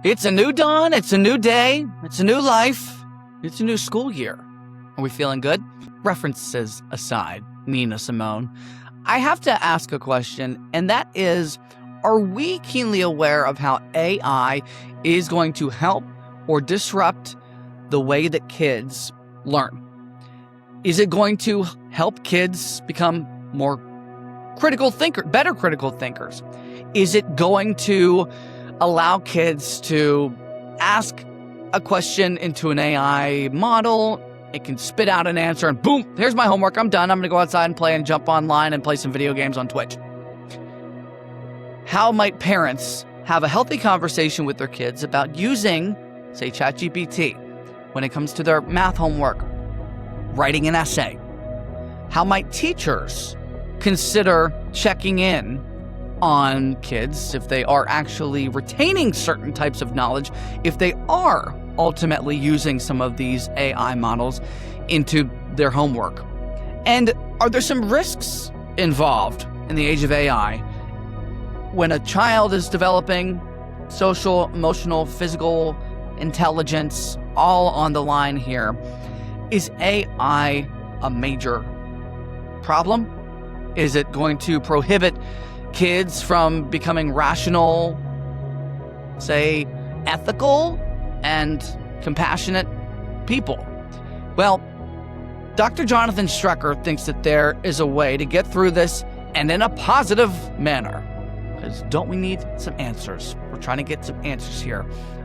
It's a new dawn, it's a new day, it's a new life, it's a new school year. Are we feeling good? References aside, Nina Simone, I have to ask a question, and that is, are we keenly aware of how AI is going to help or disrupt the way that kids learn? Is it going to help kids become more better critical thinkers? Is it going to allow kids to ask a question into an AI model? It can spit out an answer and boom, here's my homework. I'm done. I'm going to go outside and play and jump online and play some video games on Twitch. How might parents have a healthy conversation with their kids about using, say, ChatGPT when it comes to their math homework, writing an essay? How might teachers consider checking in on kids if they are actually retaining certain types of knowledge, if they are ultimately using some of these AI models into their homework? And are there some risks involved in the age of AI when a child is developing social, emotional, physical intelligence, all on the line here? Is AI a major problem? Is it going to prohibit kids from becoming rational, say, ethical, and compassionate people? Well, Dr. Jonathan Strecker thinks that there is a way to get through this, and in a positive manner. Because don't we need some answers? We're trying to get some answers here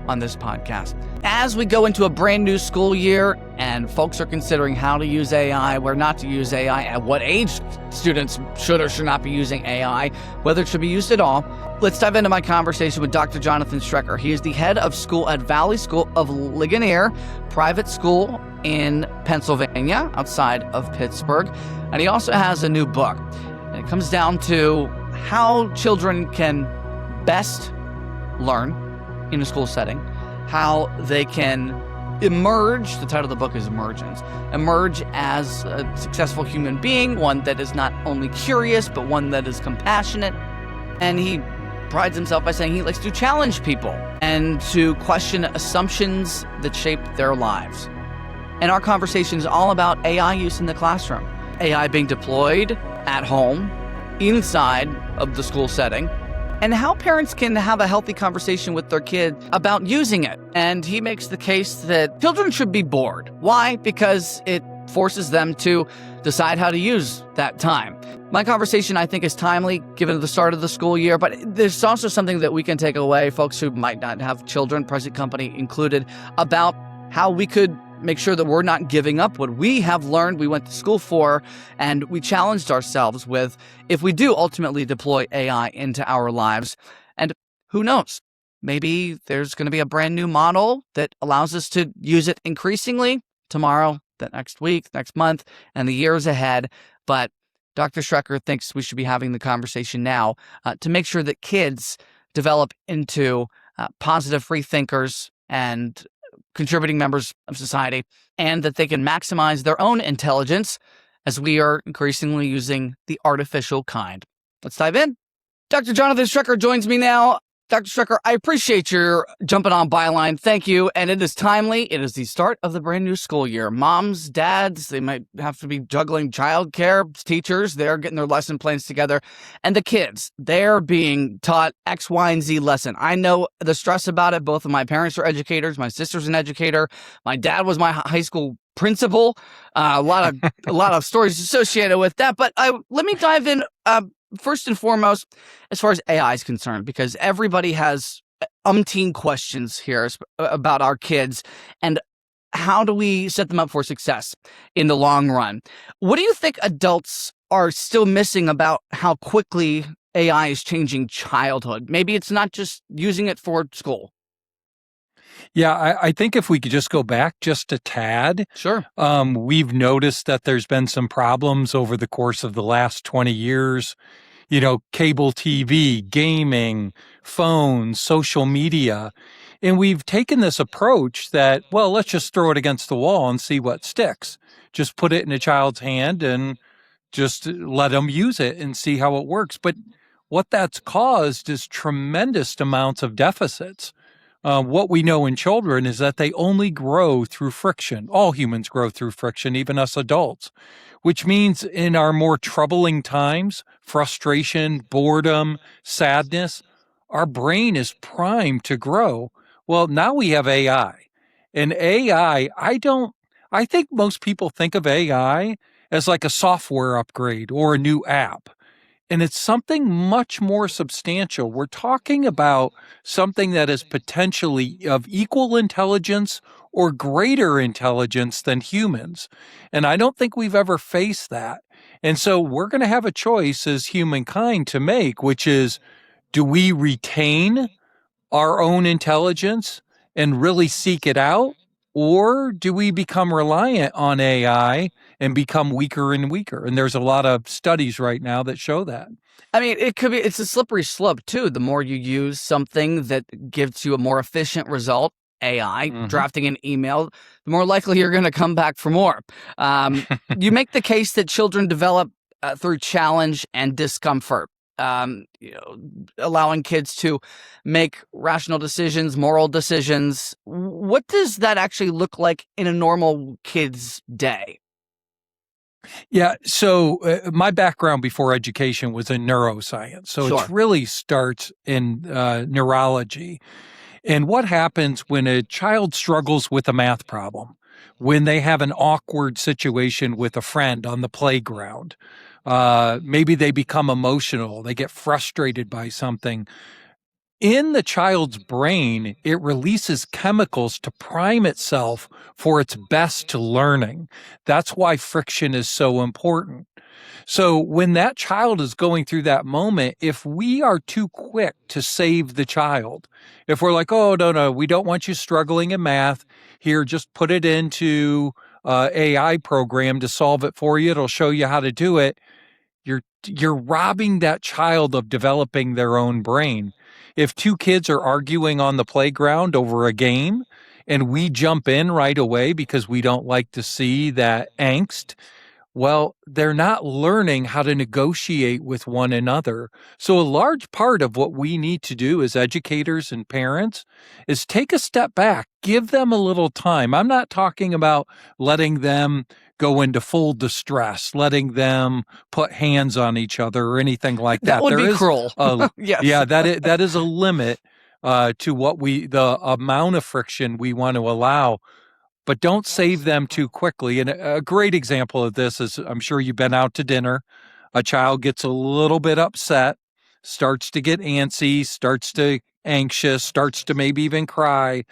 on this podcast. As we go into a brand new school year and folks are considering how to use AI, where not to use AI, at what age students should or should not be using AI, whether it should be used at all, let's dive into my conversation with Dr. Jonathan Strecker. He is the head of school at Valley School of Ligonier, private school in Pennsylvania, outside of Pittsburgh. And he also has a new book. And it comes down to how children can best learn in a school setting, how they can emerge, the title of the book is Emergence, emerge as a successful human being, one that is not only curious, but one that is compassionate. And he prides himself by saying he likes to challenge people and to question assumptions that shape their lives. And our conversation is all about AI use in the classroom, AI being deployed at home, inside of the school setting, and how parents can have a healthy conversation with their kid about using it. And he makes the case that children should be bored. Why? Because it forces them to decide how to use that time. My conversation, I think, is timely given the start of the school year, but there's also something that we can take away, folks who might not have children, present company included, about how we could make sure that we're not giving up what we have learned, we went to school for, and we challenged ourselves with, if we do ultimately deploy AI into our lives. And who knows, maybe there's going to be a brand new model that allows us to use it increasingly tomorrow, the next week, next month, and the years ahead. But Dr. Strecker thinks we should be having the conversation now to make sure that kids develop into positive free thinkers and contributing members of society, and that they can maximize their own intelligence as we are increasingly using the artificial kind. Let's dive in. Dr. Jonathan Strecker joins me now. Dr. Strecker, I appreciate your jumping on Byline. Thank you. And it is timely. It is the start of the brand new school year. Moms, dads, they might have to be juggling childcare. Teachers, they're getting their lesson plans together. And the kids, they're being taught X, Y, and Z lesson. I know the stress about it. Both of my parents are educators. My sister's an educator. My dad was my high school principal. A lot of stories associated with that. But let me dive in first and foremost, as far as AI is concerned, because everybody has umpteen questions here about our kids and how do we set them up for success in the long run. What do you think adults are still missing about how quickly AI is changing childhood? Maybe it's not just using it for school. Yeah, I think if we could just go back just a tad. Sure. We've noticed that there's been some problems over the course of the last 20 years. You know, cable TV, gaming, phones, social media. And we've taken this approach that, well, let's just throw it against the wall and see what sticks. Just put it in a child's hand and just let them use it and see how it works. But what that's caused is tremendous amounts of deficits. What we know in children is that they only grow through friction. All humans grow through friction, even us adults, which means in our more troubling times, frustration, boredom, sadness, our brain is primed to grow. Well, now we have AI. And AI, I think most people think of AI as like a software upgrade or a new app. And it's something much more substantial. We're talking about something that is potentially of equal intelligence or greater intelligence than humans. And I don't think we've ever faced that. And so we're going to have a choice as humankind to make, which is, do we retain our own intelligence and really seek it out? Or do we become reliant on AI and become weaker and weaker? And there's a lot of studies right now that show that. I mean, it's a slippery slope too. The more you use something that gives you a more efficient result, AI, drafting an email, the more likely you're going to come back for more. You make the case that children develop through challenge and discomfort. Allowing kids to make rational decisions, moral decisions. What does that actually look like in a normal kid's day? Yeah. So my background before education was in neuroscience. So Sure. it really starts in neurology. And what happens when a child struggles with a math problem, when they have an awkward situation with a friend on the playground, maybe they become emotional, they get frustrated by something. In the child's brain, it releases chemicals to prime itself for its best to learning. That's why friction is so important. So when that child is going through that moment, if we are too quick to save the child, if we're like, oh, no, we don't want you struggling in math, here, just put it into AI program to solve it for you. It'll show you how to do it. You're robbing that child of developing their own brain. If two kids are arguing on the playground over a game and we jump in right away because we don't like to see that angst, well, they're not learning how to negotiate with one another. So a large part of what we need to do as educators and parents is take a step back, give them a little time. I'm not talking about letting them go into full distress, letting them put hands on each other or anything like that. That would be cruel. Yes. Yeah, that is a limit to the amount of friction we want to allow. But don't save them too quickly. And a great example of this is, I'm sure you've been out to dinner. A child gets a little bit upset, starts to get antsy, starts to anxious, starts to maybe even cry.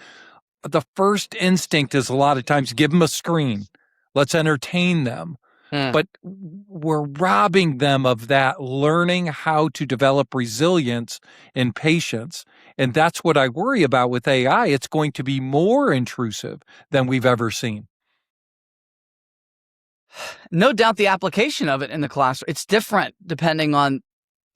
The first instinct is a lot of times give them a screen. Let's entertain them. But we're robbing them of that learning how to develop resilience and patience. And that's what I worry about with AI. It's going to be more intrusive than we've ever seen. No doubt the application of it in the classroom, it's different depending on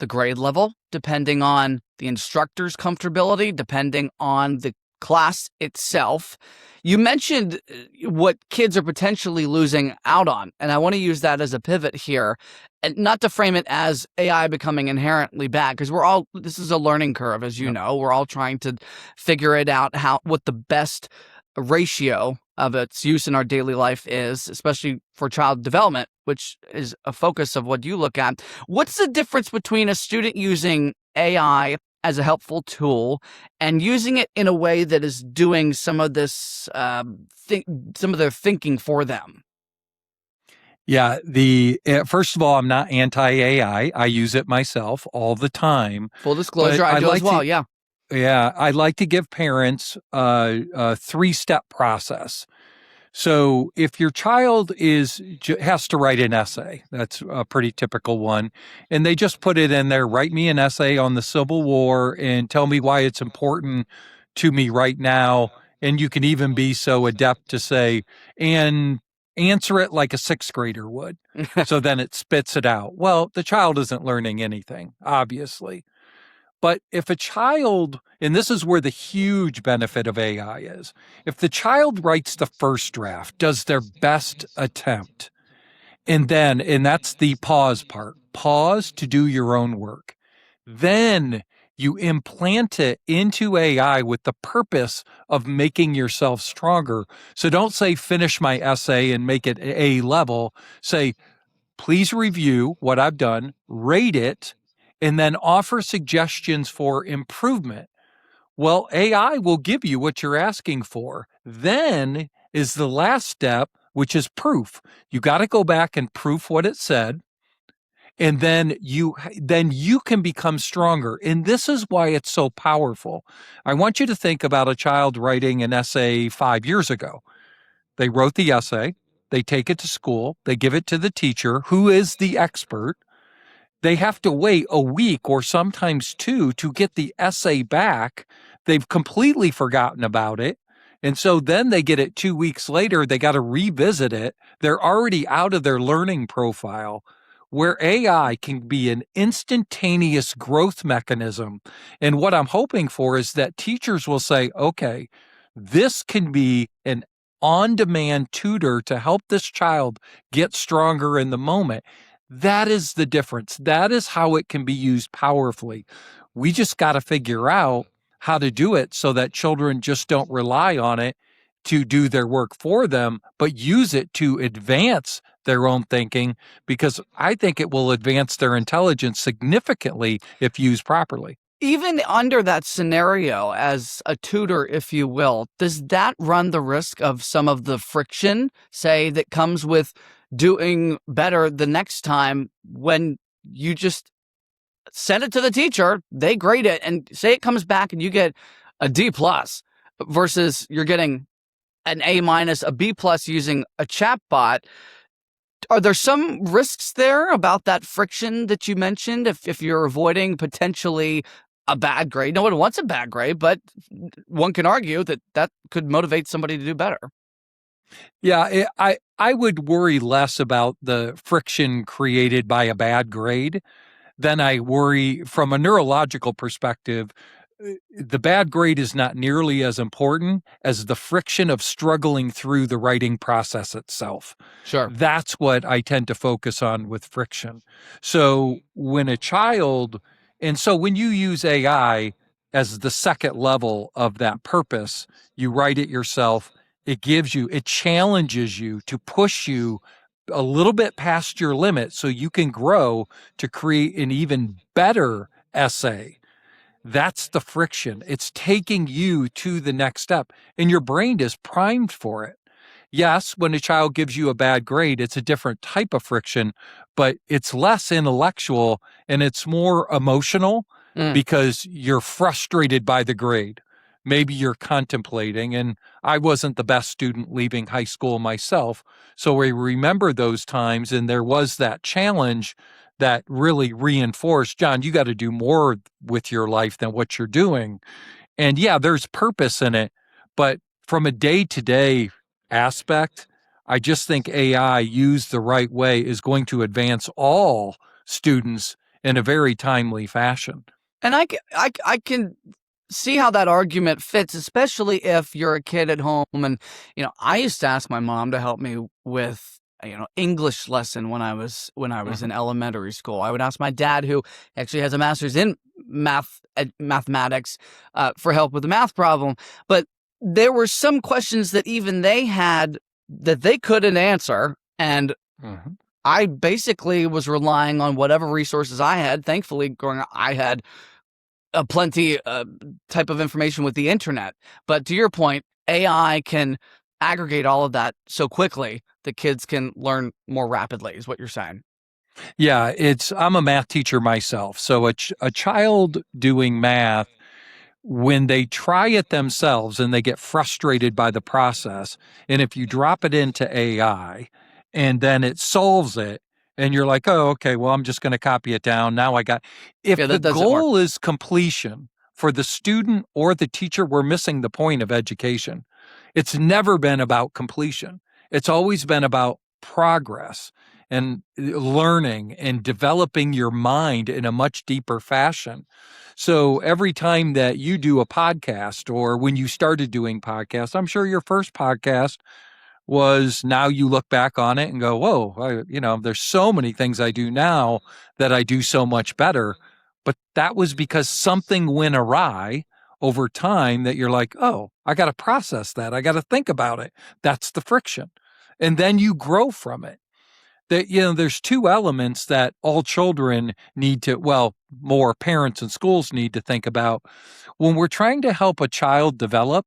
the grade level, depending on the instructor's comfortability, depending on the class itself. You mentioned what kids are potentially losing out on, and I want to use that as a pivot here, and not to frame it as AI becoming inherently bad, because this is a learning curve, as you know. We're all trying to figure it out, what the best ratio of its use in our daily life is, especially for child development, which is a focus of what you look at. What's the difference between a student using AI as a helpful tool and using it in a way that is doing some of this, some of their thinking for them? Yeah, first of all, I'm not anti-AI. I use it myself all the time. Full disclosure, I do as well. Yeah. Yeah, I like to give parents a 3-step process. So if your child has to write an essay, that's a pretty typical one, and they just put it in there, write me an essay on the Civil War and tell me why it's important to me right now. And you can even be so adept to say, and answer it like a 6th grader would. So then it spits it out. Well, the child isn't learning anything, obviously. But if a child, and this is where the huge benefit of AI is, if the child writes the first draft, does their best attempt, and that's the pause part, pause to do your own work. Then You implant it into AI with the purpose of making yourself stronger. So don't say, finish my essay and make it A level. Say, please review what I've done, rate it, and then offer suggestions for improvement. Well, AI will give you what you're asking for. Then is the last step, which is proof. You got to go back and proof what it said, and then you can become stronger. And this is why it's so powerful. I want you to think about a child writing an essay 5 years ago. They wrote the essay, they take it to school, they give it to the teacher, who is the expert. They have to wait a week or sometimes two to get the essay back. They've completely forgotten about it. And so then they get it 2 weeks later, they got to revisit it. They're already out of their learning profile, where AI can be an instantaneous growth mechanism. And what I'm hoping for is that teachers will say, okay, this can be an on-demand tutor to help this child get stronger in the moment. That is the difference. That is how it can be used powerfully. We just got to figure out how to do it so that children just don't rely on it to do their work for them, but use it to advance their own thinking, because I think it will advance their intelligence significantly if used properly. Even under that scenario, as a tutor, if you will, does that run the risk of some of the friction, say, that comes with doing better the next time when you just send it to the teacher, they grade it, and say it comes back and you get a D plus versus you're getting an A minus, a B plus using a chatbot? Are there some risks there about that friction that you mentioned if you're avoiding potentially a bad grade? No one wants a bad grade, but one can argue that could motivate somebody to do better. Yeah, I would worry less about the friction created by a bad grade than I worry from a neurological perspective. The bad grade is not nearly as important as the friction of struggling through the writing process itself. Sure. That's what I tend to focus on with friction. So when you use AI as the second level of that purpose, you write it yourself, it challenges you to push you a little bit past your limit so you can grow to create an even better essay. That's the friction. It's taking you to the next step, and your brain is primed for it. Yes, when a child gives you a bad grade, it's a different type of friction, but it's less intellectual and it's more emotional because you're frustrated by the grade. Maybe you're contemplating, and I wasn't the best student leaving high school myself, so I remember those times, and there was that challenge that really reinforced, John, you got to do more with your life than what you're doing. And yeah, there's purpose in it, but from a day-to-day aspect, I just think AI used the right way is going to advance all students in a very timely fashion. And I can see how that argument fits, especially if you're a kid at home. And, I used to ask my mom to help me with, English lesson when I was in elementary school. I would ask my dad, who actually has a master's in mathematics, for help with the math problem. But there were some questions that even they had that they couldn't answer. And I basically was relying on whatever resources I had. Thankfully, growing up, I had plenty type of information with the internet. But to your point, AI can aggregate all of that so quickly that kids can learn more rapidly, is what you're saying. Yeah, I'm a math teacher myself. So a child doing math, when they try it themselves and they get frustrated by the process, and if you drop it into AI and then it solves it, and you're like, oh, okay, well, I'm just going to copy it down. Now if the goal is completion for the student or the teacher, we're missing the point of education. It's never been about completion. It's always been about progress and learning and developing your mind in a much deeper fashion. So every time that you do a podcast, or when you started doing podcasts, I'm sure your first podcast was, now you look back on it and go, whoa, there's so many things I do now that I do so much better. But that was because something went awry over time that you're like, oh, I got to process that. I got to think about it. That's the friction. And then you grow from it. That, there's two elements that all children need to, well, more parents and schools need to think about. When we're trying to help a child develop,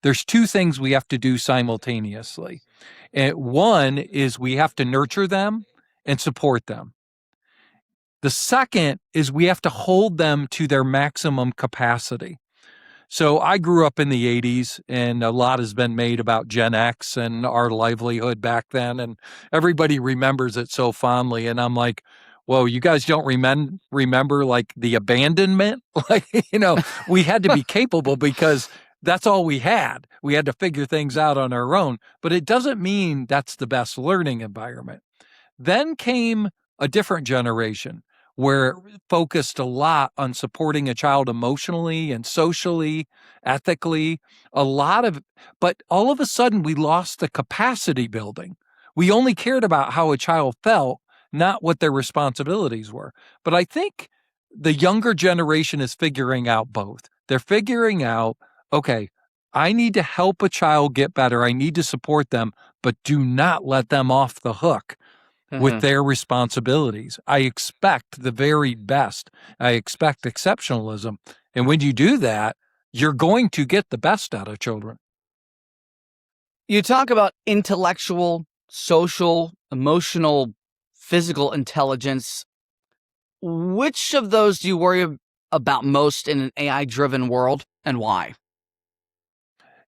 there's two things we have to do simultaneously. And one is we have to nurture them and support them. The second is we have to hold them to their maximum capacity. So I grew up in the 80s, and a lot has been made about Gen X and our livelihood back then, and everybody remembers it so fondly. And I'm like, whoa, you guys don't remember like the abandonment? Like, we had to be capable because that's all we had. We had to figure things out on our own, but it doesn't mean that's the best learning environment. Then came a different generation where it focused a lot on supporting a child emotionally and socially, ethically, but all of a sudden we lost the capacity building. We only cared about how a child felt, not what their responsibilities were. But I think the younger generation is figuring out both. They're figuring out, okay, I need to help a child get better. I need to support them, but do not let them off the hook with their responsibilities. I expect the very best. I expect exceptionalism. And when you do that, you're going to get the best out of children. You talk about intellectual, social, emotional, physical intelligence. Which of those do you worry about most in an AI-driven world, and why?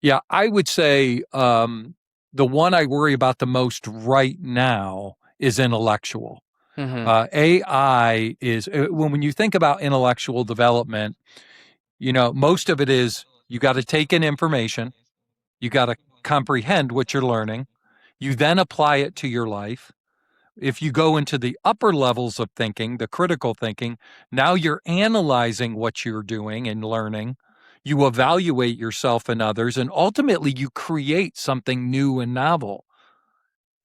Yeah, I would say the one I worry about the most right now is intellectual. AI is, when you think about intellectual development, most of it is you got to take in information, you got to comprehend what you're learning, you then apply it to your life. If you go into the upper levels of thinking, the critical thinking, now you're analyzing what you're doing and learning. You evaluate yourself and others, and ultimately you create something new and novel.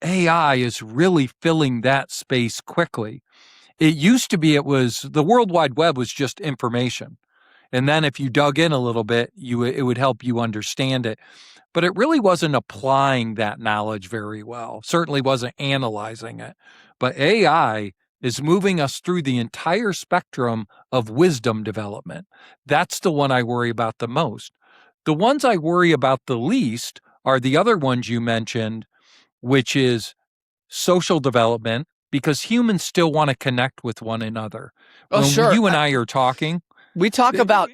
AI is really filling that space quickly. It used to be, the World Wide Web was just information. And then if you dug in a little bit, it would help you understand it. But it really wasn't applying that knowledge very well, certainly wasn't analyzing it. But AI is moving us through the entire spectrum of wisdom development. That's the one I worry about the most. The ones I worry about the least are the other ones you mentioned, which is social development, because humans still want to connect with one another. Oh, When sure. you and I are talking, We talk about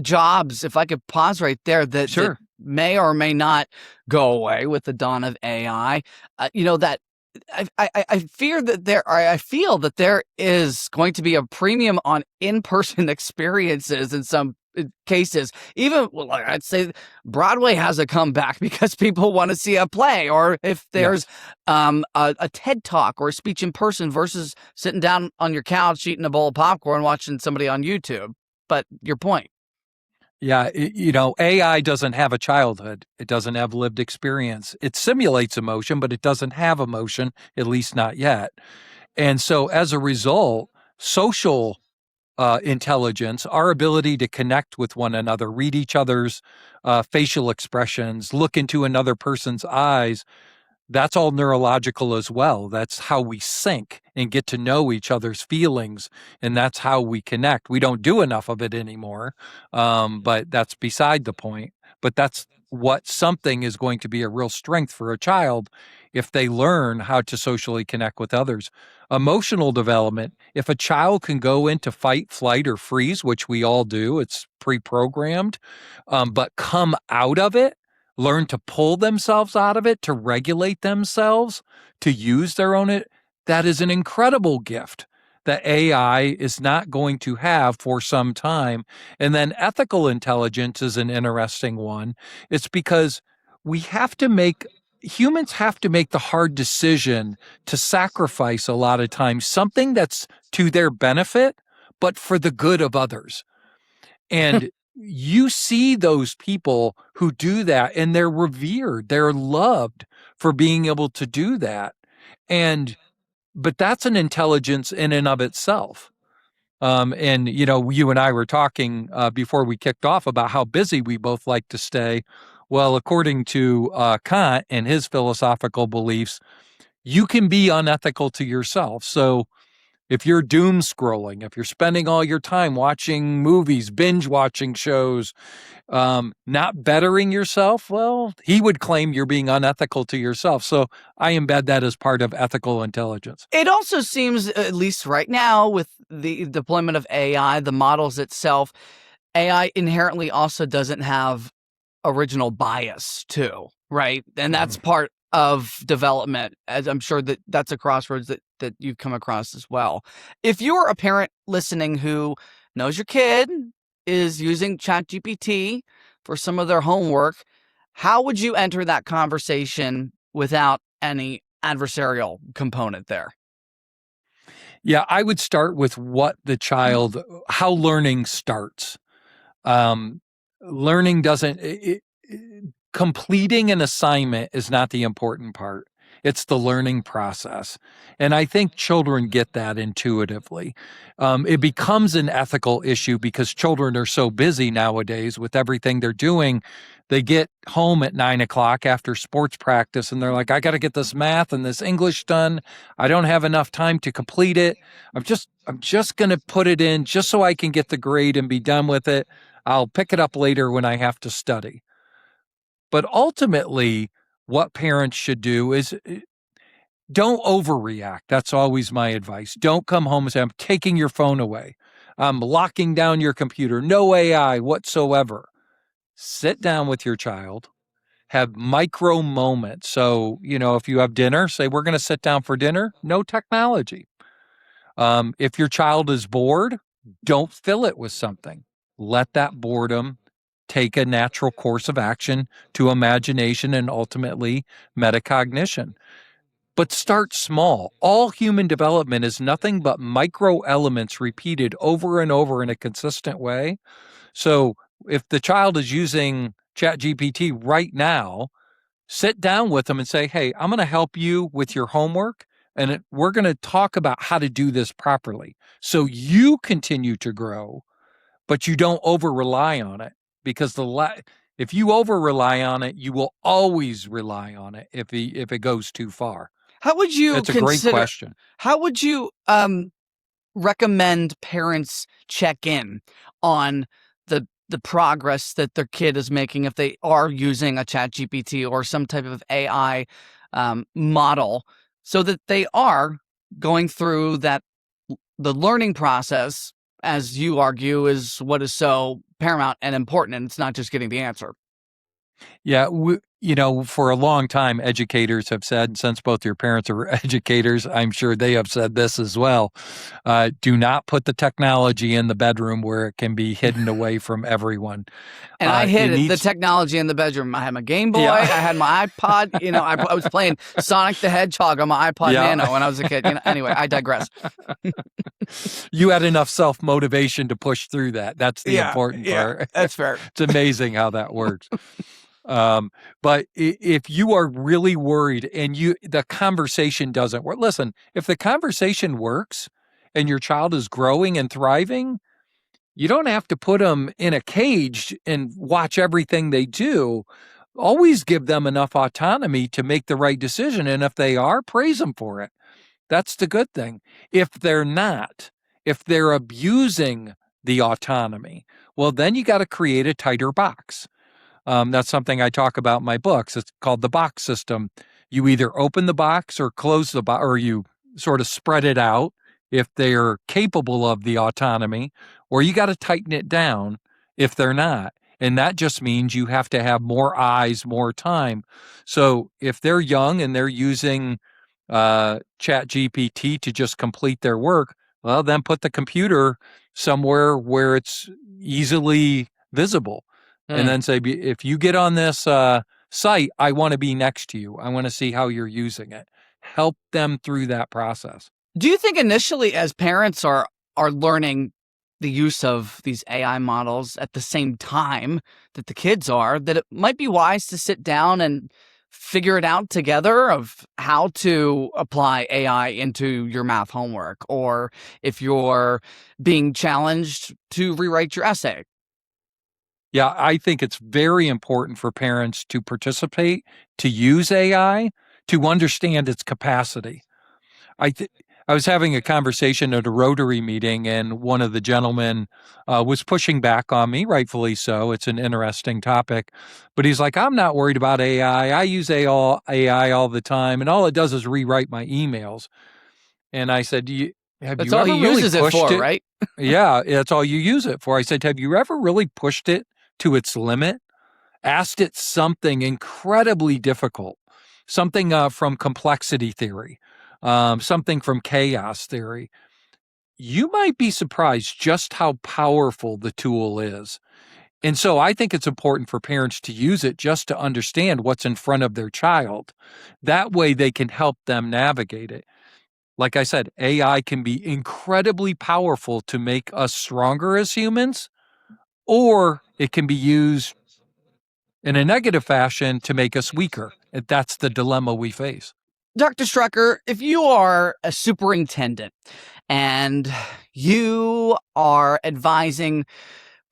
jobs, if I could pause right there, that Sure. may or may not go away with the dawn of AI. That I feel that there is going to be a premium on in-person experiences in some cases. Even, like, I'd say Broadway has a comeback because people want to see a play, or if there's a TED Talk or a speech in person versus sitting down on your couch eating a bowl of popcorn watching somebody on YouTube. But your point. Yeah, AI doesn't have a childhood. It doesn't have lived experience. It simulates emotion, but it doesn't have emotion, at least not yet. And so as a result, social intelligence, our ability to connect with one another, read each other's facial expressions, look into another person's eyes, that's all neurological as well. That's how we sync and get to know each other's feelings, and that's how we connect. We don't do enough of it anymore, but that's beside the point. But that's what something is going to be a real strength for a child if they learn how to socially connect with others. Emotional development, if a child can go into fight, flight, or freeze, which we all do, it's pre-programmed, but come out of it, learn to pull themselves out of it, to regulate themselves, to use their own, that is an incredible gift that AI is not going to have for some time. And then ethical intelligence is an interesting one. It's because humans have to make the hard decision to sacrifice a lot of times something that's to their benefit, but for the good of others. And you see those people who do that, and they're revered, they're loved for being able to do that. But that's an intelligence in and of itself. And, you and I were talking before we kicked off about how busy we both like to stay. Well, according to Kant and his philosophical beliefs, you can be unethical to yourself. So if you're doom scrolling, if you're spending all your time watching movies, binge watching shows, not bettering yourself, well, he would claim you're being unethical to yourself. So I embed that as part of ethical intelligence. It also seems, at least right now, with the deployment of AI, the models itself, AI inherently also doesn't have original bias too, right? And that's part of development, as I'm sure that's a crossroads that you've come across as well. If you're a parent listening who knows your kid is using ChatGPT for some of their homework, how would you enter that conversation without any adversarial component there? Yeah, I would start with how learning starts. Learning completing an assignment is not the important part. It's the learning process. And I think children get that intuitively. It becomes an ethical issue because children are so busy nowadays with everything they're doing. They get home at 9:00 after sports practice and they're like, I got to get this math and this English done. I don't have enough time to complete it. I'm just going to put it in just so I can get the grade and be done with it. I'll pick it up later when I have to study. But ultimately, what parents should do is don't overreact. That's always my advice. Don't come home and say, I'm taking your phone away. I'm locking down your computer. No AI whatsoever. Sit down with your child. Have micro moments. So, if you have dinner, say, we're going to sit down for dinner. No technology. If your child is bored, don't fill it with something. Let that boredom take a natural course of action to imagination and ultimately metacognition. But start small. All human development is nothing but micro elements repeated over and over in a consistent way. So if the child is using ChatGPT right now, sit down with them and say, hey, I'm going to help you with your homework. And we're going to talk about how to do this properly. So you continue to grow, but you don't over rely on it, because if you over rely on it, you will always rely on it if it goes too far. How would you That's a great question. How would you recommend parents check in on the progress that their kid is making if they are using a ChatGPT or some type of AI model, so that they are going through the learning process, as you argue, is what is so paramount and important, and it's not just getting the answer. Yeah, for a long time, educators have said, since both your parents are educators, I'm sure they have said this as well, do not put the technology in the bedroom where it can be hidden away from everyone. And I hid the technology in the bedroom. I had my Game Boy, I had my iPod, I was playing Sonic the Hedgehog on my iPod Nano when I was a kid. Anyway, I digress. You had enough self-motivation to push through that. That's the important part. That's fair. It's amazing how that works. But if you are really worried and the conversation doesn't work, listen, if the conversation works and your child is growing and thriving, you don't have to put them in a cage and watch everything they do. Always give them enough autonomy to make the right decision. And if they are, praise them for it. That's the good thing. If they're not, if they're abusing the autonomy, well, then you got to create a tighter box. That's something I talk about in my books. It's called the box system. You either open the box or close the box, or you sort of spread it out if they're capable of the autonomy, or you got to tighten it down if they're not. And that just means you have to have more eyes, more time. So if they're young and they're using ChatGPT to just complete their work, well, then put the computer somewhere where it's easily visible. And then say, if you get on this site, I want to be next to you. I want to see how you're using it. Help them through that process. Do you think initially, as parents are learning the use of these AI models at the same time that the kids are, that it might be wise to sit down and figure it out together of how to apply AI into your math homework, or if you're being challenged to rewrite your essay. Yeah, I think it's very important for parents to participate, to use AI, to understand its capacity. I th- I was having a conversation at a Rotary meeting, and one of the gentlemen was pushing back on me, rightfully so. It's an interesting topic, but he's like, "I'm not worried about AI. I use AI all the time, and all it does is rewrite my emails." And I said, "Have That's you all ever he really uses it pushed for, it?" right? Yeah, that's all you use it for. I said, "Have you ever really pushed it to its limit? Asked it something incredibly difficult, something from complexity theory, something from chaos theory. You might be surprised just how powerful the tool is." And so I think it's important for parents to use it just to understand what's in front of their child. That way they can help them navigate it. Like I said, AI can be incredibly powerful to make us stronger as humans, or it can be used in a negative fashion to make us weaker. And that's the dilemma we face. Dr. Strecker, if you are a superintendent and you are advising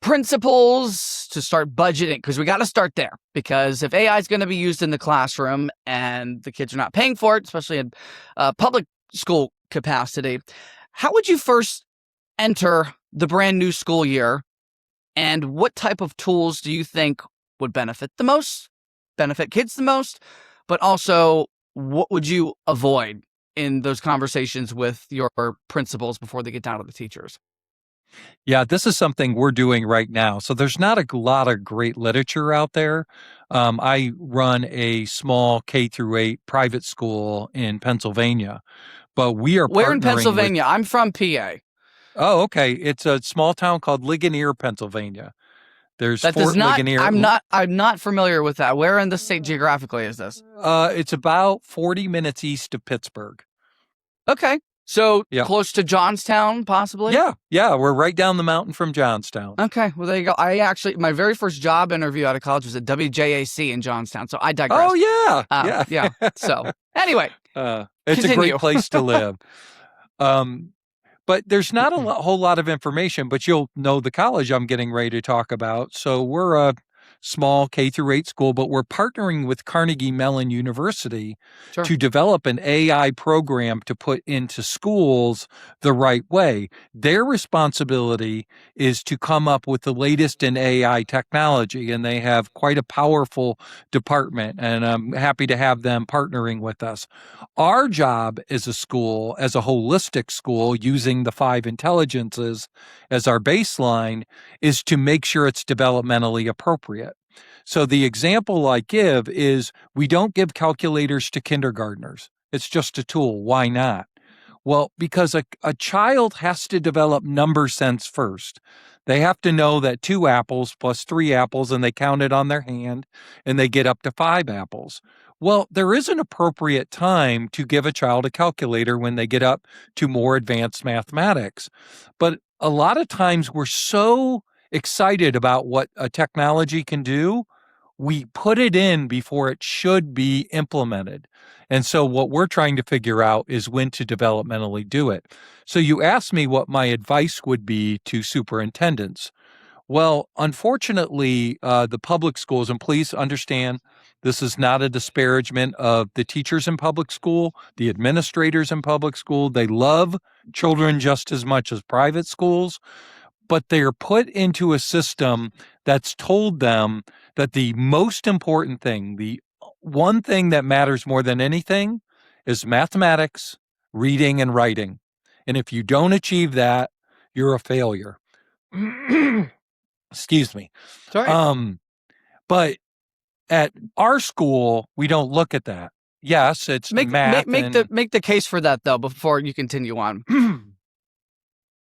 principals to start budgeting, because we got to start there, because if AI is going to be used in the classroom and the kids are not paying for it, especially in public school capacity, how would you first enter the brand new school year, and what type of tools do you think would benefit kids the most, but also what would you avoid in those conversations with your principals before they get down to the teachers? Yeah, this is something we're doing right now. So there's not a lot of great literature out there. I run a small K through 8 private school in Pennsylvania, but we are Where in partnering with. Pennsylvania? I'm from PA. Oh, okay. It's a small town called Ligonier, Pennsylvania. There's That does Fort not, Ligonier. I'm not familiar with that. Where in the state geographically is this? It's about 40 minutes east of Pittsburgh. Okay. So Yeah. close to Johnstown, possibly? Yeah. We're right down the mountain from Johnstown. Okay. Well, there you go. My very first job interview out of college was at WJAC in Johnstown. So I digress. Oh, yeah. Yeah. So anyway, it's continue. a great place to live. But there's not a whole lot of information, but you'll know the college I'm getting ready to talk about. So we're a small K through 8 school, but we're partnering with Carnegie Mellon University Sure. to develop an AI program to put into schools the right way. Their responsibility is to come up with the latest in AI technology, and they have quite a powerful department, and I'm happy to have them partnering with us. Our job as a school, as a holistic school, using the 5 intelligences as our baseline, is to make sure it's developmentally appropriate. So the example I give is we don't give calculators to kindergartners. It's just a tool. Why not? Well, because a child has to develop number sense first. They have to know that 2 apples plus 3 apples, and they count it on their hand, and they get up to 5 apples. Well, there is an appropriate time to give a child a calculator when they get up to more advanced mathematics. But a lot of times we're so excited about what a technology can do, we put it in before it should be implemented. And so what we're trying to figure out is when to developmentally do it. So you asked me what my advice would be to superintendents. Well, unfortunately, the public schools, and please understand, this is not a disparagement of the teachers in public school, the administrators in public school. They love children just as much as private schools, but they're put into a system that's told them that the most important thing, the one thing that matters more than anything, is mathematics, reading, and writing. And if you don't achieve that, you're a failure. Excuse me. Sorry. But at our school, we don't look at that. Yes, it's math. Make the case for that though before you continue on.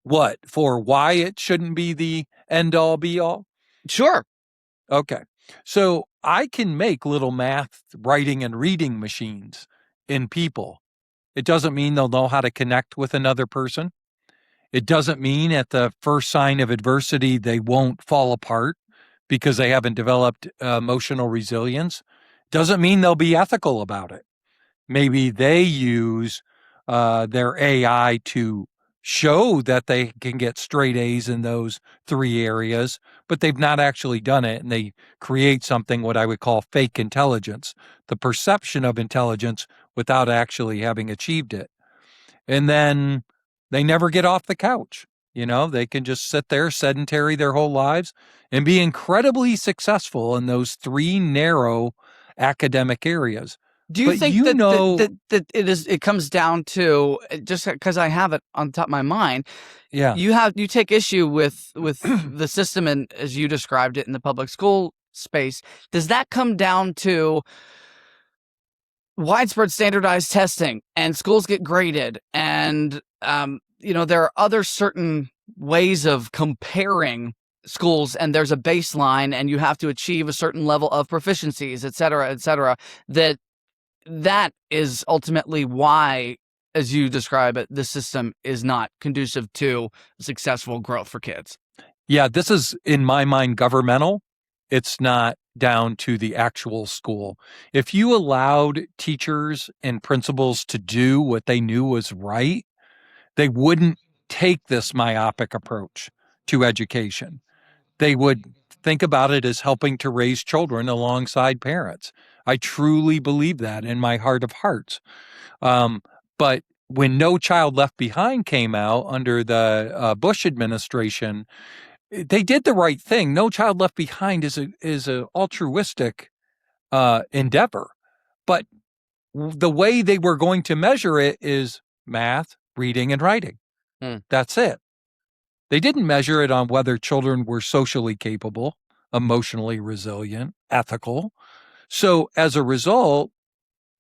What? For why it shouldn't be the end all be all? Sure. Okay. So I can make little math, writing, and reading machines in people. It doesn't mean they'll know how to connect with another person. It doesn't mean at the first sign of adversity they won't fall apart because they haven't developed emotional resilience. Doesn't mean they'll be ethical about it. Maybe they use their AI to show that they can get straight A's in those 3 areas, but they've not actually done it. And they create something what I would call fake intelligence, the perception of intelligence without actually having achieved it. And then they never get off the couch. They can just sit there sedentary their whole lives and be incredibly successful in those 3 narrow academic areas. Do you think that it comes down to, just because I have it on top of my mind? Yeah. You take issue with the system, and as you described it in the public school space. Does that come down to widespread standardized testing and schools get graded, and there are other certain ways of comparing schools, and there's a baseline, and you have to achieve a certain level of proficiencies, et cetera, that is ultimately why, as you describe it, the system is not conducive to successful growth for kids? Yeah, this is, in my mind, governmental. It's not down to the actual school. If you allowed teachers and principals to do what they knew was right, they wouldn't take this myopic approach to education. They would think about it as helping to raise children alongside parents. I truly believe that in my heart of hearts. But when No Child Left Behind came out under the Bush administration, they did the right thing. No Child Left Behind is a altruistic endeavor, but the way they were going to measure it is math, reading, and writing. That's it. They didn't measure it on whether children were socially capable, emotionally resilient, ethical. So as a result,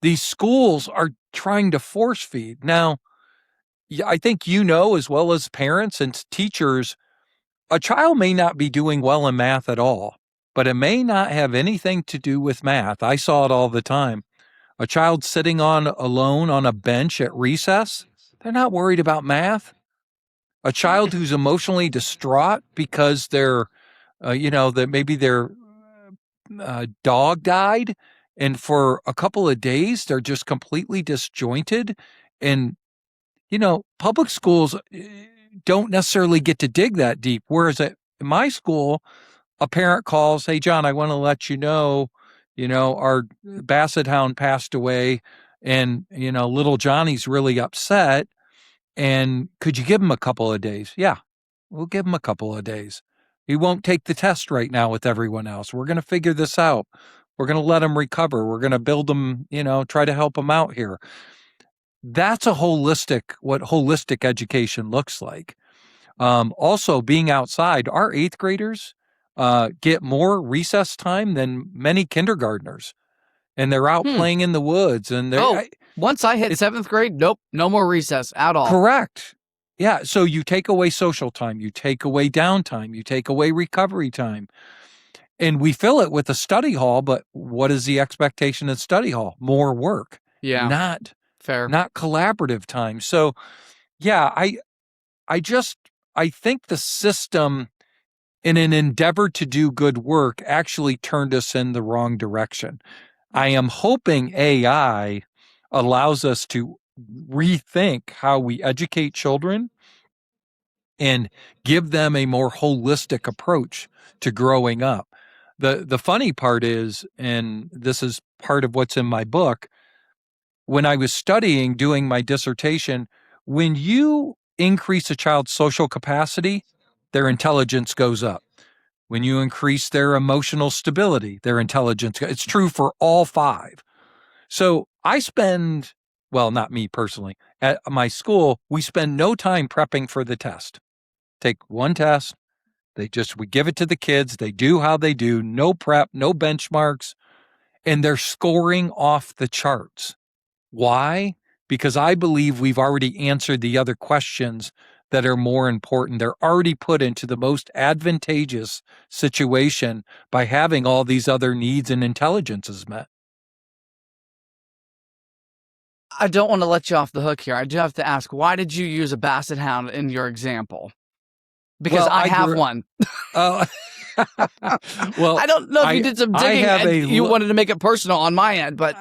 these schools are trying to force feed. Now, I think as well as parents and teachers, a child may not be doing well in math at all, but it may not have anything to do with math. I saw it all the time. A child sitting alone on a bench at recess, they're not worried about math. A child who's emotionally distraught because that maybe their dog died, and for a couple of days they're just completely disjointed. And public schools don't necessarily get to dig that deep. Whereas in my school, a parent calls, "Hey, John, I want to let you know, our basset hound passed away, and little Johnny's really upset. And could you give him a couple of days?" Yeah, we'll give him a couple of days. He won't take the test right now with everyone else. We're going to figure this out. We're going to let him recover. We're going to build him, try to help him out here. That's what holistic education looks like. Also, being outside, our 8th graders get more recess time than many kindergartners, and they're out playing in the woods. And once I hit 7th grade, nope, no more recess at all. Correct. Yeah. So you take away social time, you take away downtime, you take away recovery time, and we fill it with a study hall. But what is the expectation at study hall? More work. Yeah. Not fair. Not collaborative time. So yeah, I think the system, in an endeavor to do good work, actually turned us in the wrong direction. I am hoping AI allows us to rethink how we educate children and give them a more holistic approach to growing up. The funny part is, and this is part of what's in my book, when I was doing my dissertation, when you increase a child's social capacity, their intelligence goes up. When you increase their emotional stability, their intelligence, it's true for all 5. So not me personally, at my school, we spend no time prepping for the test. Take one test. We give it to the kids. They do how they do, no prep, no benchmarks, and they're scoring off the charts. Why? Because I believe we've already answered the other questions that are more important. They're already put into the most advantageous situation by having all these other needs and intelligences met. I don't want to let you off the hook here. I do have to ask, why did you use a basset hound in your example? Because I have one. Well, I don't know if you did some digging and you wanted to make it personal on my end, but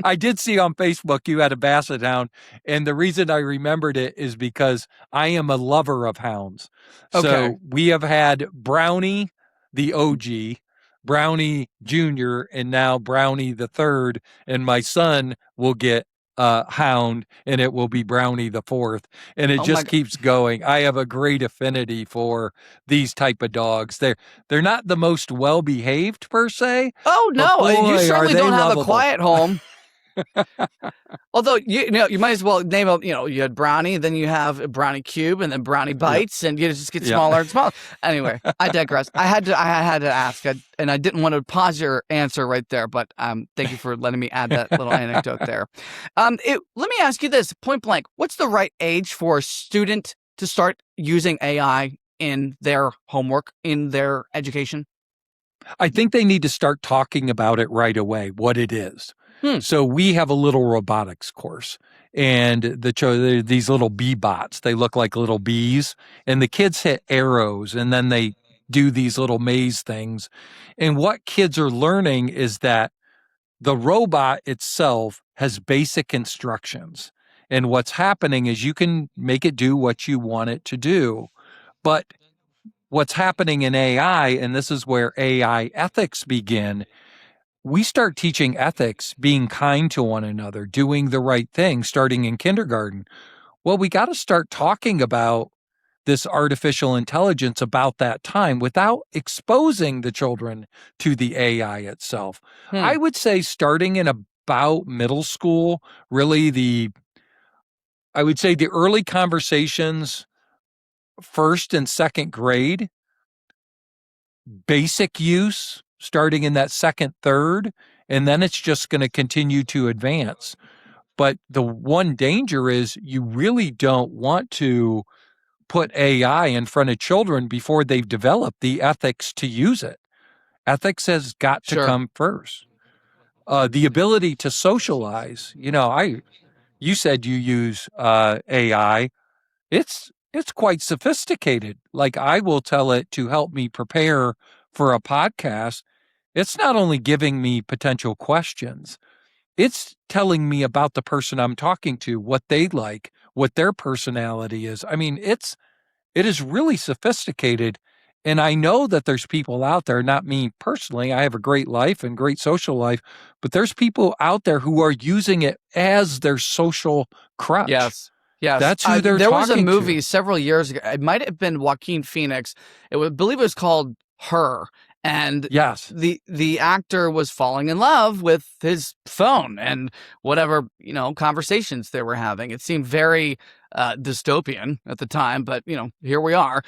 I did see on Facebook you had a basset hound, and the reason I remembered it is because I am a lover of hounds. Okay. So we have had Brownie, the OG, Brownie Jr., and now Brownie the third, and my son will get hound, and it will be Brownie the fourth, and it just keeps going. I have a great affinity for these type of dogs. They're not the most well behaved per se. Oh no, boy, you certainly don't have lovable. a quiet home. Although you might as well name a, you had Brownie, then you have Brownie Cube, and then Brownie Bites, and you just get smaller and smaller. Anyway, I digress. I had to ask, and I didn't want to pause your answer right there, but thank you for letting me add that little anecdote there. Let me ask you this, point blank: what's the right age for a student to start using AI in their homework, in their education? I think they need to start talking about it right away, what it is. So we have a little robotics course, and these little bee bots, they look like little bees, and the kids hit arrows, and then they do these little maze things. And what kids are learning is that the robot itself has basic instructions. And what's happening is you can make it do what you want it to do. But what's happening in AI, and this is where AI ethics begin, we start teaching ethics, being kind to one another, doing the right thing, starting in kindergarten. Well, we got to start talking about this artificial intelligence about that time without exposing the children to the AI itself. I would say starting in about middle school, really I would say the early conversations, first and second grade, basic use, starting in that second, third, and then it's just going to continue to advance. But the one danger is you really don't want to put AI in front of children before they've developed the ethics to use it. Ethics has got to come first. The ability to socialize, you said you use AI. It's quite sophisticated. Like, I will tell it to help me prepare for a podcast. It's not only giving me potential questions, it's telling me about the person I'm talking to, what they like, what their personality is. I mean, it is really sophisticated. And I know that there's people out there, not me personally, I have a great life and great social life, but there's people out there who are using it as their social crutch. Yes. That's who they're talking to. There was a movie several years ago. It might have been Joaquin Phoenix. I believe it was called Her. And yes, the actor was falling in love with his phone and whatever, conversations they were having. It seemed very dystopian at the time, but, here we are.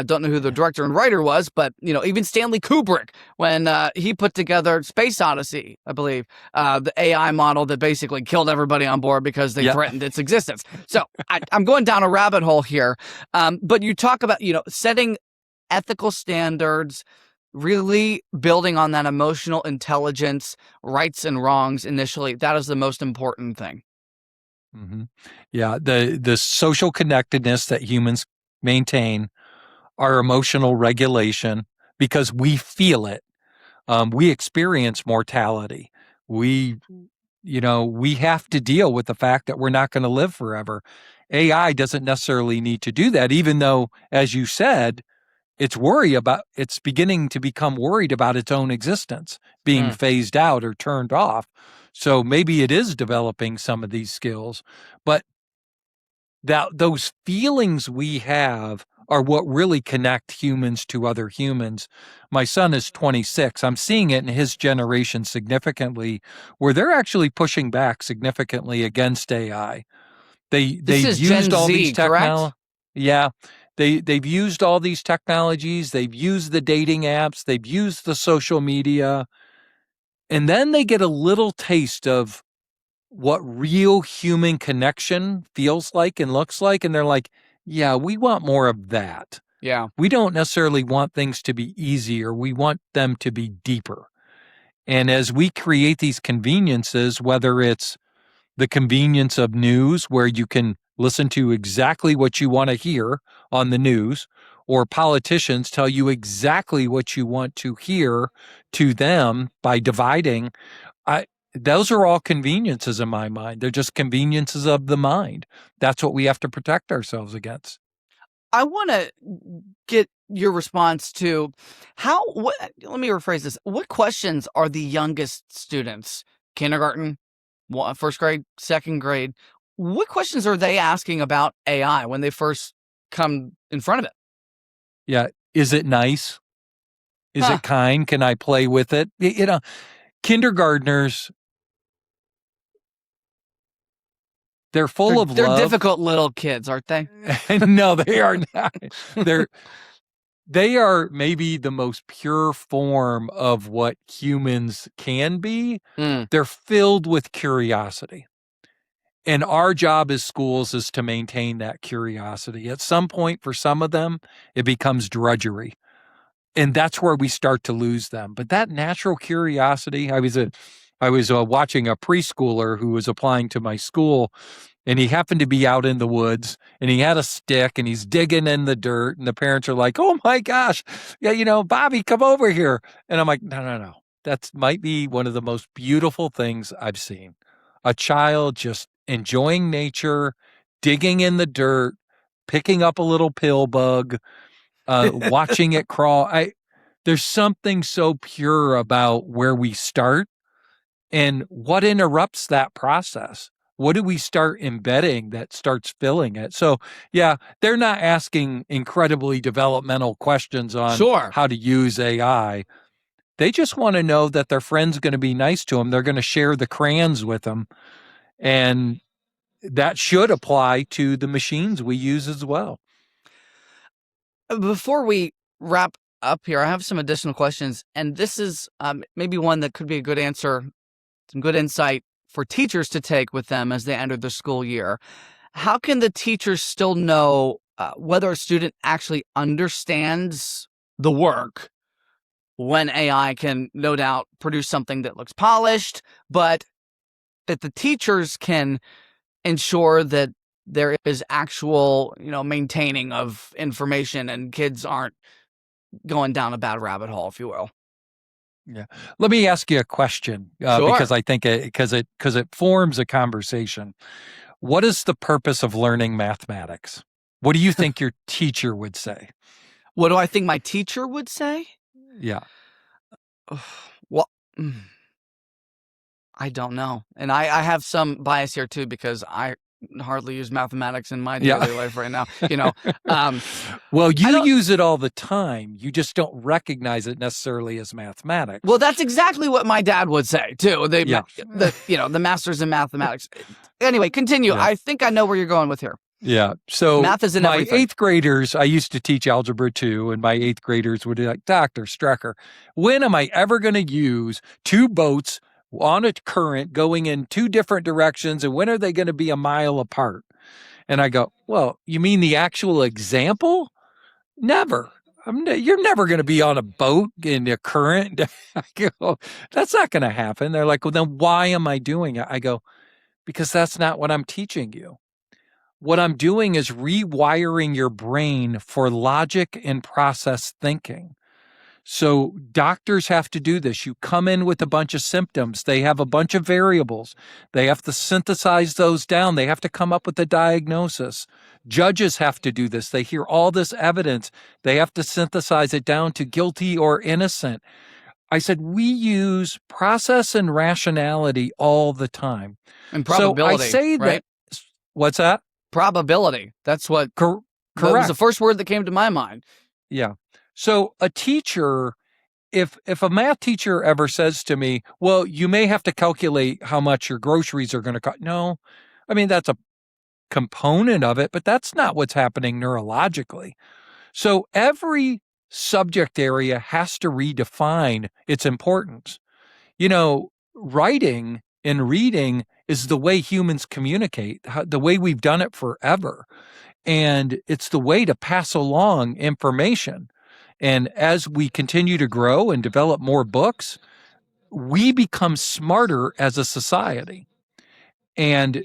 Don't know who the director and writer was, but, even Stanley Kubrick, when he put together Space Odyssey, I believe, the AI model that basically killed everybody on board because they threatened its existence. So I'm going down a rabbit hole here. But you talk about, setting ethical standards, really building on that emotional intelligence, rights and wrongs initially. That is the most important thing. Mm-hmm. Yeah, the social connectedness that humans maintain, our emotional regulation, because we feel it. We experience mortality. We have to deal with the fact that we're not going to live forever. AI doesn't necessarily need to do that, even though, as you said, it's beginning to become worried about its own existence being phased out or turned off. So maybe it is developing some of these skills, but those feelings we have are what really connect humans to other humans. My son is 26. I'm seeing it in his generation significantly, where they're actually pushing back significantly against AI. They've used all these technologies. Yeah. They've used all these technologies. They've used the dating apps. They've used the social media. And then they get a little taste of what real human connection feels like and looks like. And they're like, yeah, we want more of that. Yeah. We don't necessarily want things to be easier. We want them to be deeper. And as we create these conveniences, whether it's the convenience of news where you can listen to exactly what you want to hear on the news, or politicians tell you exactly what you want to hear to them by dividing. Those are all conveniences in my mind. They're just conveniences of the mind. That's what we have to protect ourselves against. I want to get your response to let me rephrase this. What questions are the youngest students, kindergarten, first grade, second grade, what questions are they asking about AI when they first come in front of it? Yeah. Is it nice? Is it kind? Can I play with it? Kindergartners, they're full of love. They're difficult little kids, aren't they? No, they are not. They are maybe the most pure form of what humans can be. They're filled with curiosity. And our job as schools is to maintain that curiosity. At some point, for some of them, it becomes drudgery. And that's where we start to lose them. But that natural curiosity, I was watching a preschooler who was applying to my school, and he happened to be out in the woods, and he had a stick, and he's digging in the dirt, and the parents are like, "Oh my gosh, yeah, Bobby, come over here." And I'm like, no. That might be one of the most beautiful things I've seen. A child just enjoying nature, digging in the dirt, picking up a little pill bug, watching it crawl. There's something so pure about where we start and what interrupts that process. What do we start embedding that starts filling it? So, yeah, they're not asking incredibly developmental questions on how to use AI. They just want to know that their friend's going to be nice to them. They're going to share the crayons with them. And that should apply to the machines we use as well. Before we wrap up here, I have some additional questions. And this is maybe one that could be a good answer, some good insight for teachers to take with them as they enter the school year. How can the teachers still know whether a student actually understands the work when AI can no doubt produce something that looks polished, but that the teachers can ensure that there is actual, maintaining of information and kids aren't going down a bad rabbit hole, if you will? Yeah. Let me ask you a question because I think because it forms a conversation. What is the purpose of learning mathematics? What do you think your teacher would say? What do I think my teacher would say? Yeah. Well, I don't know. And I have some bias here too, because I hardly use mathematics in my daily life right now. Well, you use it all the time. You just don't recognize it necessarily as mathematics. Well, that's exactly what my dad would say too. The masters in mathematics. Anyway, continue. Yeah. I think I know where you're going with here. Yeah. So math is in my everything. 8th graders, I used to teach algebra too, and my 8th graders would be like, "Dr. Strecker, when am I ever going to use two boats on a current going in two different directions, and when are they going to be a mile apart?" And I go, "Well, you mean the actual example? Never. You're never going to be on a boat in a current." I go, "That's not going to happen." They're like, "Well, then why am I doing it?" I go, "Because that's not what I'm teaching you. What I'm doing is rewiring your brain for logic and process thinking." So doctors have to do this. You come in with a bunch of symptoms. They have a bunch of variables. They have to synthesize those down. They have to come up with a diagnosis. Judges have to do this. They hear all this evidence. They have to synthesize it down to guilty or innocent. I said, we use process and rationality all the time. And probability. So I say right? that. What's that? Probability. That's what. Correct. That was the first word that came to my mind. Yeah. So a teacher, if a math teacher ever says to me, "Well, you may have to calculate how much your groceries are going to cost." No, I mean, that's a component of it, but that's not what's happening neurologically. So every subject area has to redefine its importance. Writing and reading is the way humans communicate, the way we've done it forever. And it's the way to pass along information. And as we continue to grow and develop more books, we become smarter as a society. And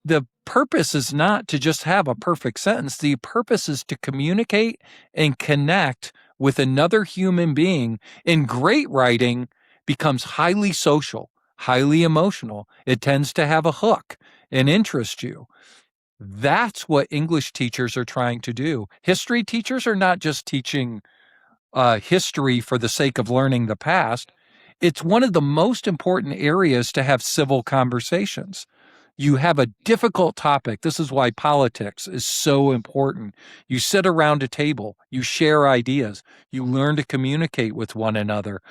the purpose is not to just have a perfect sentence. The purpose is to communicate and connect with another human being. And great writing becomes highly social, highly emotional. It tends to have a hook and interest you. That's what English teachers are trying to do. History teachers are not just teaching history for the sake of learning the past. It's one of the most important areas to have civil conversations. You have a difficult topic. This is why politics is so important. You sit around a table, you share ideas, you learn to communicate with one another.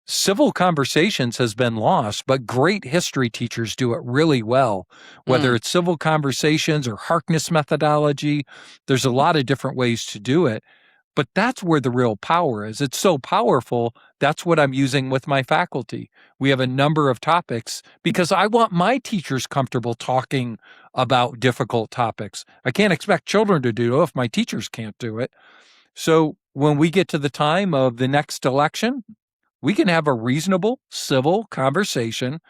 Civil conversations has been lost, but great history teachers do it really well. Whether it's civil conversations or Harkness methodology, there's a lot of different ways to do it. But that's where the real power is. It's so powerful. That's what I'm using with my faculty. We have a number of topics because I want my teachers comfortable talking about difficult topics. I can't expect children to do it if my teachers can't do it. So when we get to the time of the next election, we can have a reasonable, civil conversation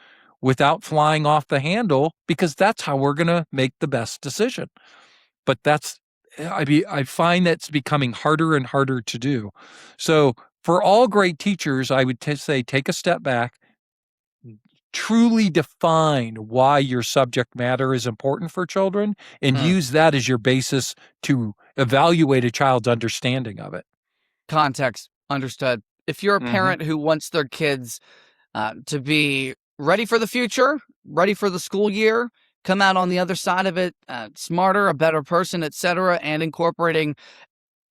without flying off the handle, because that's how we're going to make the best decision. But I find that's becoming harder and harder to do. So for all great teachers, I would say take a step back, truly define why your subject matter is important for children, and use that as your basis to evaluate a child's understanding of it. Context, understood. If you're a parent who wants their kids to be ready for the future, ready for the school year, come out on the other side of it smarter, a better person, etc., and incorporating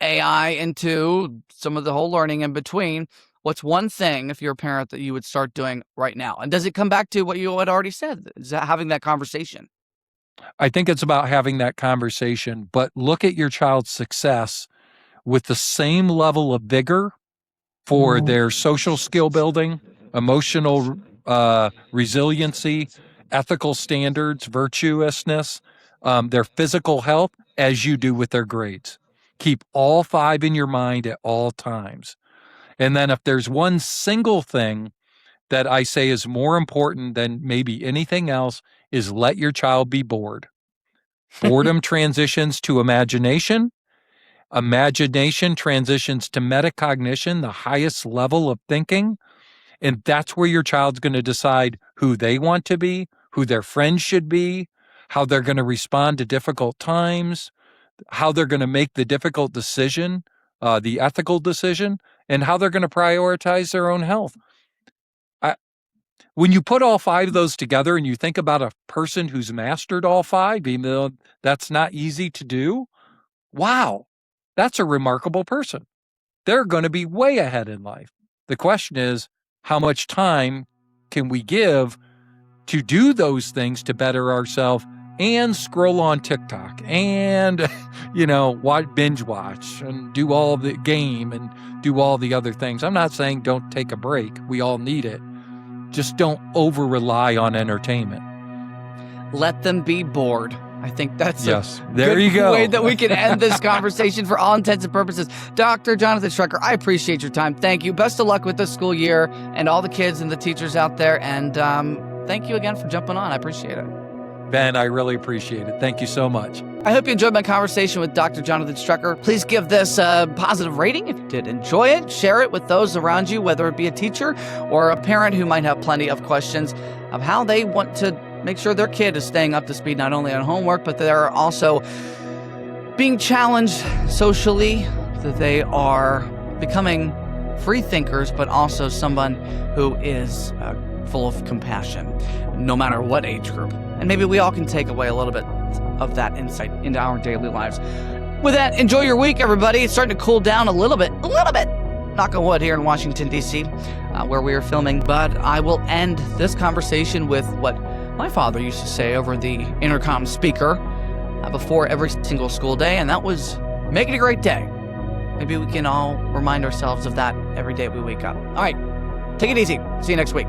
AI into some of the whole learning in between, what's one thing, if you're a parent, that you would start doing right now? And does it come back to what you had already said? Is that having that conversation? I think it's about having that conversation, but look at your child's success with the same level of vigor for their social skill building, emotional resiliency, ethical standards, virtuousness, their physical health, as you do with their grades. Keep all 5 in your mind at all times. And then if there's one single thing that I say is more important than maybe anything else, is let your child be bored. Boredom transitions to imagination. Imagination transitions to metacognition, the highest level of thinking. And that's where your child's going to decide who they want to be, who their friends should be, how they're going to respond to difficult times, how they're going to make the difficult decision, the ethical decision, and how they're going to prioritize their own health. When you put all 5 of those together and you think about a person who's mastered all 5, even though that's not easy to do, wow, that's a remarkable person. They're going to be way ahead in life. The question is, how much time can we give to do those things to better ourselves and scroll on TikTok and, binge watch and do all the game and do all the other things? I'm not saying don't take a break. We all need it. Just don't over-rely on entertainment. Let them be bored. I think that's there you go. way that we can end this conversation for all intents and purposes. Dr. Jonathan Strecker, I appreciate your time. Thank you. Best of luck with this school year and all the kids and the teachers out there. And thank you again for jumping on. I appreciate it. Ben, I really appreciate it. Thank you so much. I hope you enjoyed my conversation with Dr. Jonathan Strecker. Please give this a positive rating if you did enjoy it. Share it with those around you, whether it be a teacher or a parent who might have plenty of questions of how they want to make sure their kid is staying up to speed, not only on homework, but they're also being challenged socially, that they are becoming free thinkers, but also someone who is full of compassion, no matter what age group. And maybe we all can take away a little bit of that insight into our daily lives. With that, enjoy your week, everybody. It's starting to cool down a little bit. Knock on wood here in Washington, D.C., where we are filming. But I will end this conversation with what my father used to say over the intercom speaker before every single school day, and that was, make it a great day. Maybe we can all remind ourselves of that every day we wake up. All right, take it easy. See you next week.